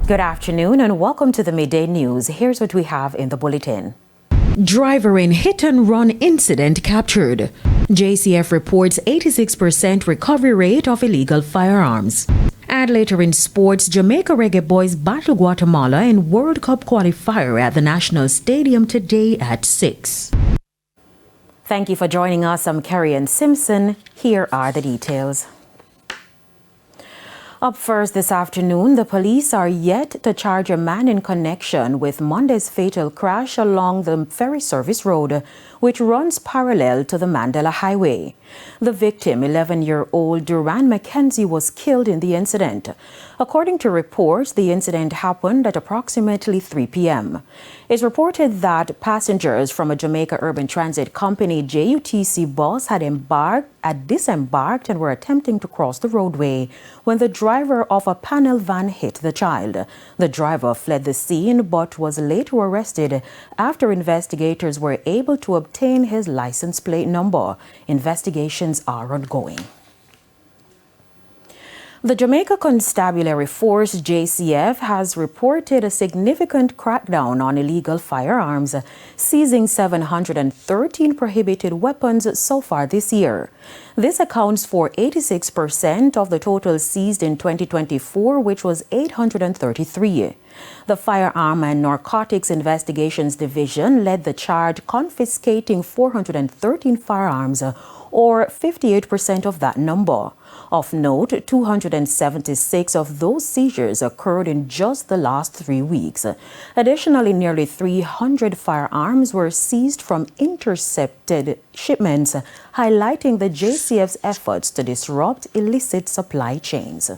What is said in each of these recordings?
Good afternoon and welcome to the Midday News. Here's what we have in the bulletin. Driver in hit-and-run incident captured. JCF reports 86% recovery rate of illegal firearms. And later in sports, Jamaica reggae boys battle Guatemala in World Cup qualifier at the National Stadium today at 6. Thank you for joining us. I'm Carrie Simpson. Here are the details. Up first this afternoon, the police are yet to charge a man in connection with Monday's fatal crash along the ferry service road, which runs parallel to the Mandela Highway. The victim, 11-year-old Duran Mackenzie, was killed in the incident. According to reports, the incident happened at approximately 3 p.m. It's reported that passengers from a Jamaica Urban Transit Company JUTC bus had disembarked and were attempting to cross the roadway when the driver of a panel van hit the child. The driver fled the scene but was later arrested after investigators were able to obtain his license plate number. Investigations are ongoing. The Jamaica Constabulary Force, JCF, has reported a significant crackdown on illegal firearms, seizing 713 prohibited weapons so far this year. This accounts for 86% of the total seized in 2024, which was 833. The Firearm and Narcotics Investigations Division led the charge, confiscating 413 firearms, or 58% of that number. Of note, 276 of those seizures occurred in just the last 3 weeks. Additionally, nearly 300 firearms were seized from intercepted shipments, highlighting the JCF's efforts to disrupt illicit supply chains.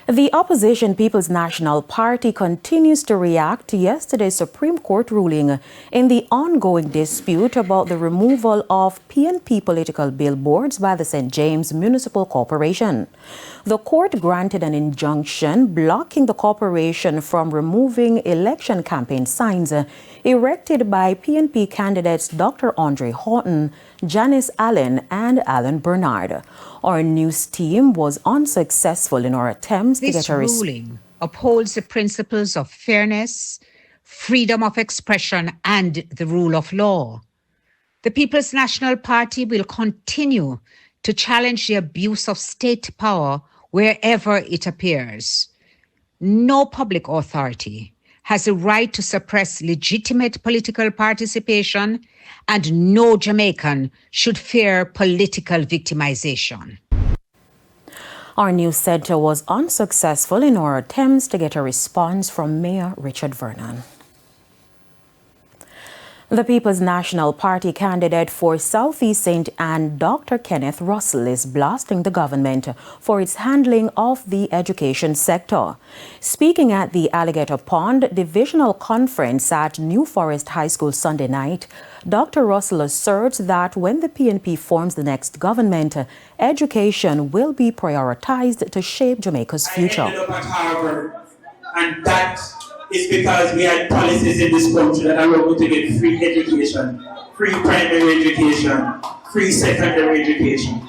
The opposition People's National Party continues to react to yesterday's Supreme Court ruling in the ongoing dispute about the removal of PNP political billboards by the St. James Municipal Corporation. The court granted an injunction blocking the corporation from removing election campaign signs erected by PNP candidates Dr. Andre Horton, Janice Allen, and Alan Bernard. Our news team was unsuccessful in our attempts to get a This ruling upholds the principles of fairness, freedom of expression, and the rule of law. The People's National Party will continue to challenge the abuse of state power wherever it appears. No public authority has a right to suppress legitimate political participation, and no Jamaican should fear political victimization. Our news center was unsuccessful in our attempts to get a response from Mayor Richard Vernon. The People's National Party candidate for Southeast St. Anne, Dr. Kenneth Russell, is blasting the government for its handling of the education sector. Speaking at the Alligator Pond Divisional Conference at New Forest High School Sunday night, Dr. Russell asserts that when the PNP forms the next government, education will be prioritized to shape Jamaica's future. I ended up at Harvard, and that is because we had policies in this country that allow me to get free education, free primary education, free secondary education.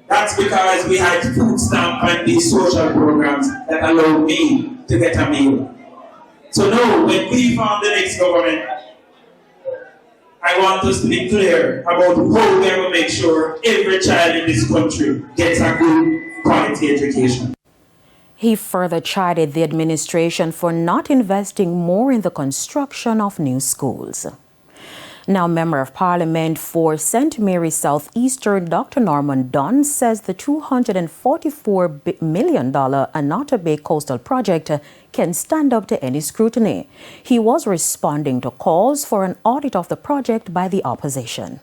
That's because we had food stamp and these social programs that allow me to get a meal. So now, when we form the next government, I want us to be clear about how we are going to make sure every child in this country gets a good quality education. He further chided the administration for not investing more in the construction of new schools. Now, Member of Parliament for St. Mary's Southeastern, Dr. Norman Dunn, says the $244 million Anata Bay Coastal Project can stand up to any scrutiny. He was responding to calls for an audit of the project by the opposition.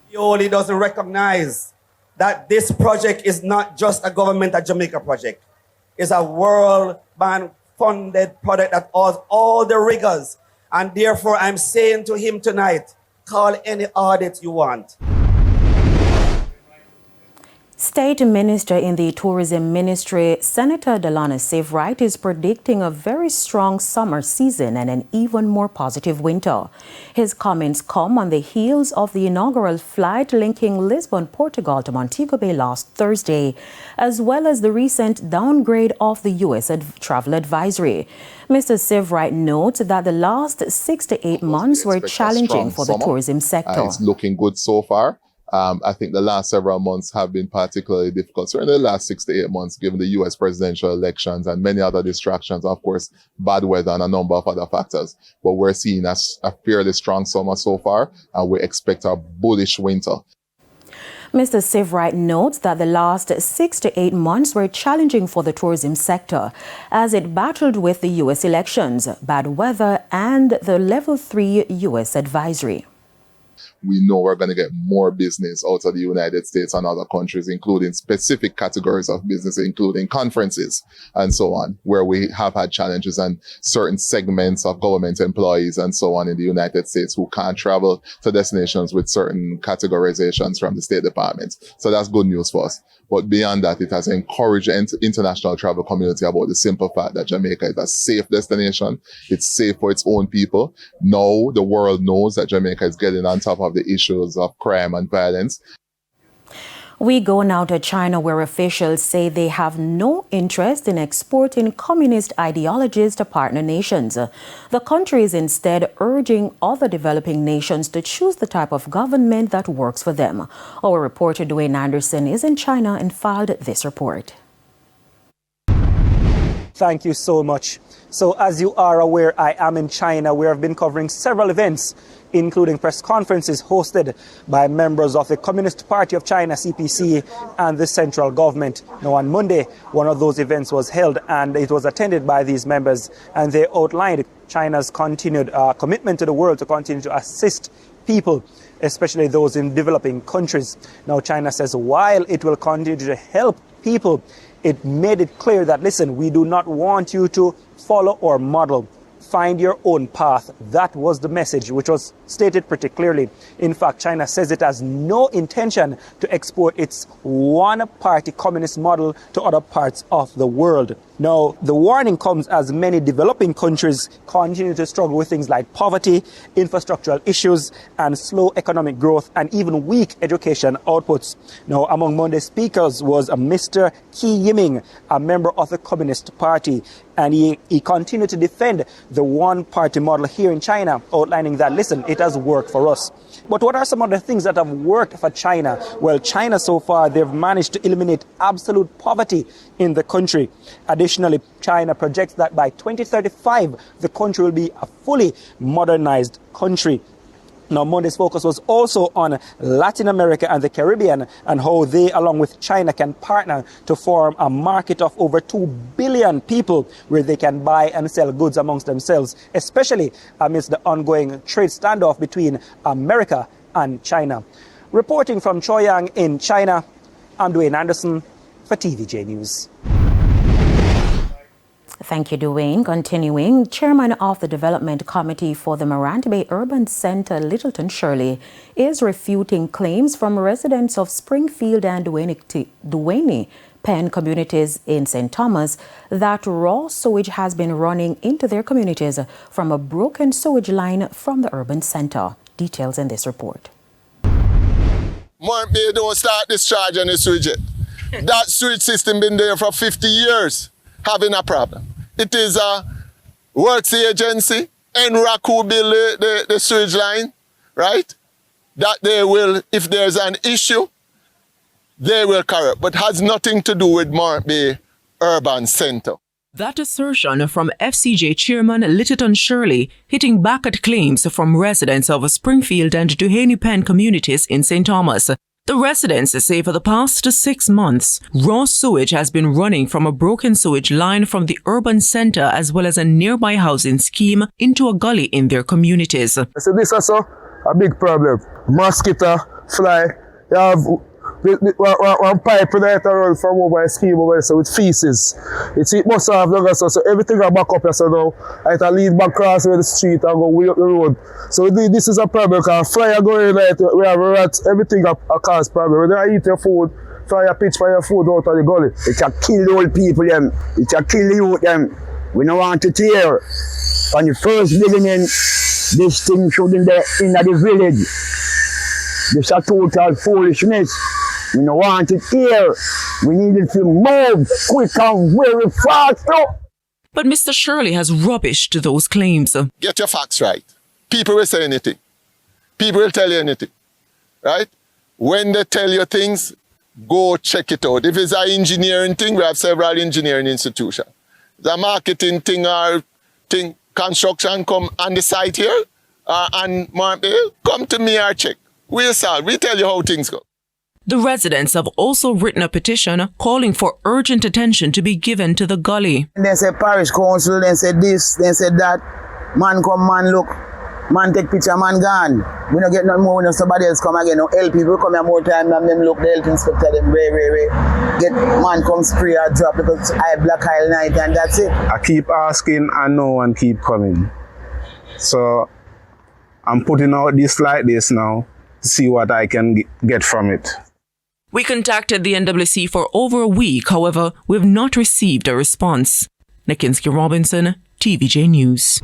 He only doesn't recognize that this project is not just a government of Jamaica project. It's a World Bank funded project that has all the rigors. And therefore, I'm saying to him tonight, call any audit you want. State Minister in the Tourism Ministry, Senator Delana Seivwright, is predicting a very strong summer season and an even more positive winter. His comments come on the heels of the inaugural flight linking Lisbon, Portugal to Montego Bay last Thursday, as well as the recent downgrade of the U.S. travel advisory. Mr. Seivwright notes that the last 6 to 8 months were challenging for the tourism sector. It's looking good so far. I think the last several months have been particularly difficult. So in the last 6 to 8 months, given the U.S. presidential elections and many other distractions, of course, bad weather and a number of other factors. But we're seeing a fairly strong summer so far, and we expect a bullish winter. Mr. Seivwright notes that the last 6 to 8 months were challenging for the tourism sector as it battled with the U.S. elections, bad weather, and the Level 3 U.S. advisory. We know we're going to get more business out of the United States and other countries, including specific categories of business, including conferences and so on, where we have had challenges and certain segments of government employees and so on in the United States who can't travel to destinations with certain categorizations from the State Department. So that's good news for us. But beyond that, it has encouraged the international travel community about the simple fact that Jamaica is a safe destination. It's safe for its own people. Now the world knows that Jamaica is getting on top of the issues of crime and violence. We go now to China, where officials say they have no interest in exporting communist ideologies to partner nations. The country is instead urging other developing nations to choose the type of government that works for them. Our reporter Dwayne Anderson is in China and filed this report. Thank you so much. So as you are aware, I am in China, where I've been covering several events, including press conferences hosted by members of the Communist Party of China, CPC, and the central government. Now, on Monday, one of those events was held, and it was attended by these members, and they outlined China's continued commitment to the world to continue to assist people, especially those in developing countries. Now, China says while it will continue to help people, it made it clear that, listen, we do not want you to follow or model. Find your own path. That was the message, which was stated pretty clearly. In fact, China says it has no intention to export its one-party communist model to other parts of the world. Now, the warning comes as many developing countries continue to struggle with things like poverty, infrastructural issues, and slow economic growth, and even weak education outputs. Now, among Monday's speakers was a Mr. Qi Yiming, a member of the Communist Party, and he continued to defend the one-party model here in China, outlining that, listen, it has worked for us. But what are some of the things that have worked for China? Well, China so far, they've managed to eliminate absolute poverty in the country. Additionally, China projects that by 2035, the country will be a fully modernized country. Now, Monday's focus was also on Latin America and the Caribbean and how they, along with China, can partner to form a market of over 2 billion people where they can buy and sell goods amongst themselves, especially amidst the ongoing trade standoff between America and China. Reporting from Choyang in China, I'm Dwayne Anderson for TVJ News. Thank you, Dwayne. Continuing, Chairman of the Development Committee for the Morant Bay Urban Centre, Littleton Shirley, is refuting claims from residents of Springfield and Duane Penn communities in St. Thomas that raw sewage has been running into their communities from a broken sewage line from the urban centre. Details in this report. Morant Bay don't start discharging the sewage yet. That sewage system been there for 50 years, having a problem. It is a works agency, NRAC, who build the sewage line, right? That they will, if there's an issue, they will correct, but has nothing to do with Morant Bay Urban Centre. That assertion from FCJ Chairman Littleton Shirley hitting back at claims from residents of Springfield and Duhaney Penn communities in St. Thomas. The residents say for the past 6 months, raw sewage has been running from a broken sewage line from the urban centre as well as a nearby housing scheme into a gully in their communities. So this is also a big problem. Mosquito, fly, you have one pipe that around from over a scheme over so with feces. It must have done so everything I back up here so now I can lead back across the street and go way up the road. So this is a problem because fly are going like we have rats, everything a cause problem. When they eat your food, fire pitch for your food out of the gully. It can kill the old people them. It can kill the youth them. We don't want to tear. On the first beginning, this thing shouldn't be in the village. This is a total foolishness. We don't want it here. We need it to move quick and very fast. But Mr. Shirley has rubbished those claims. Get your facts right. People will say anything. People will tell you anything. Right? When they tell you things, go check it out. If it's an engineering thing, we have several engineering institutions. The marketing thing or thing, construction come on the site here, and come to me or check. We'll solve. We tell you how things go. The residents have also written a petition calling for urgent attention to be given to the gully. They say parish council, they say this, they say that. Man come, man look. Man take picture, man gone. We don't get nothing more when somebody else come again. No help people come here more time than them look, the health inspector, them way. Get man come spray or drop because I black aisle night and that's it. I keep asking and no one keep coming. So I'm putting out this like this now to see what I can get from it. We contacted the NWC for over a week, however, we've not received a response. Nikinsky Robinson, TVJ News.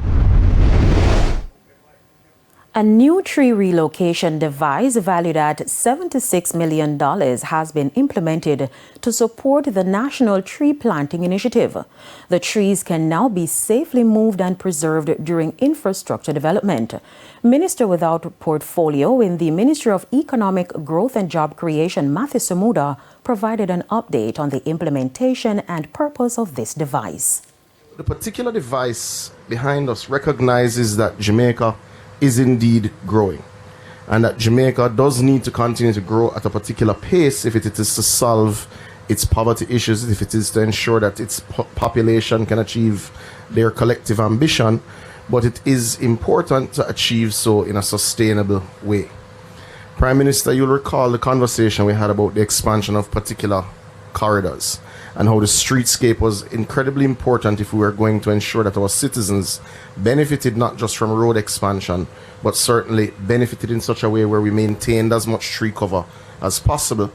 A new tree relocation device valued at $76 million has been implemented to support the National Tree Planting Initiative. The trees can now be safely moved and preserved during infrastructure development. Minister without portfolio in the Ministry of Economic Growth and Job Creation, Matthew Samuda, provided an update on the implementation and purpose of this device. The particular device behind us recognizes that Jamaica is indeed growing, and that Jamaica does need to continue to grow at a particular pace if it is to solve its poverty issues, if it is to ensure that its population can achieve their collective ambition, but it is important to achieve so in a sustainable way. Prime Minister, you'll recall the conversation we had about the expansion of particular corridors and how the streetscape was incredibly important if we were going to ensure that our citizens benefited not just from road expansion, but certainly benefited in such a way where we maintained as much tree cover as possible.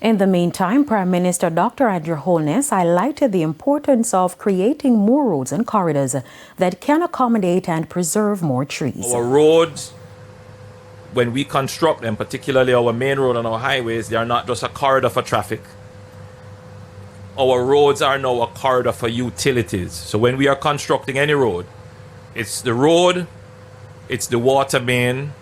In the meantime, Prime Minister Dr. Andrew Holness highlighted the importance of creating more roads and corridors that can accommodate and preserve more trees. Our roads, when we construct them, particularly our main road and our highways, they are not just a corridor for traffic. Our roads are now a corridor for utilities. So when we are constructing any road, it's the road, it's the water main,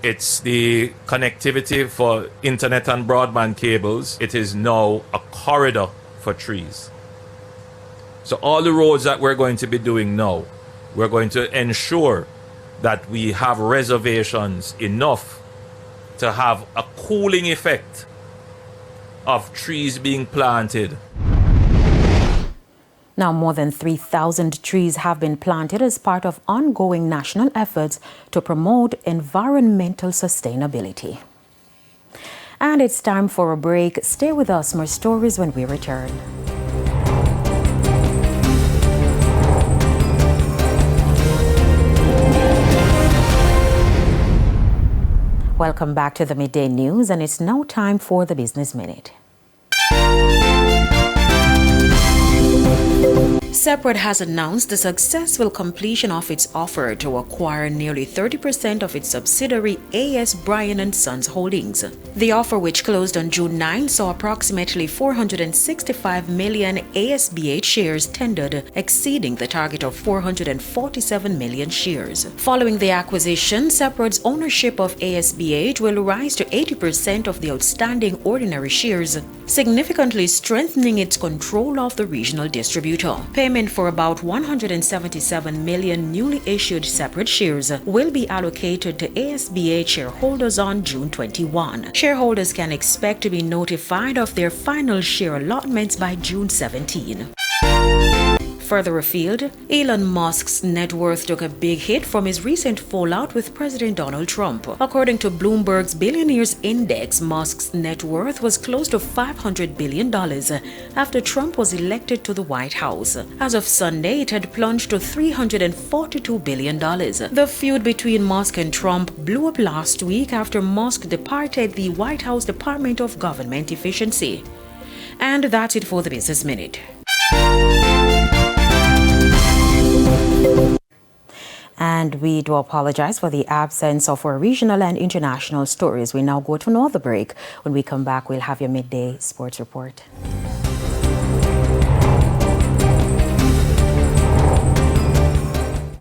it's the connectivity for internet and broadband cables. It is now a corridor for trees. So all the roads that we're going to be doing now, we're going to ensure that we have reservations enough to have a cooling effect of trees being planted. Now, more than 3,000 trees have been planted as part of ongoing national efforts to promote environmental sustainability. And it's time for a break. Stay with us, more stories when we return. Welcome back to the Midday News, and it's now time for the Business Minute. Separate has announced the successful completion of its offer to acquire nearly 30% of its subsidiary A.S. Bryan & Sons Holdings. The offer, which closed on June 9, saw approximately 465 million ASBH shares tendered, exceeding the target of 447 million shares. Following the acquisition, Separate's ownership of ASBH will rise to 80% of the outstanding ordinary shares, significantly strengthening its control of the regional distributor. Payment for about 177 million newly issued Separate shares will be allocated to ASBA shareholders on June 21. Shareholders can expect to be notified of their final share allotments by June 17. Further afield, Elon Musk's net worth took a big hit from his recent fallout with President Donald Trump. According to Bloomberg's Billionaires Index, Musk's net worth was close to $500 billion after Trump was elected to the White House. As of Sunday, it had plunged to $342 billion. The feud between Musk and Trump blew up last week after Musk departed the White House Department of Government Efficiency. And that's it for the Business Minute. And we do apologize for the absence of our regional and international stories. We now go to another break. When we come back, we'll have your midday sports report.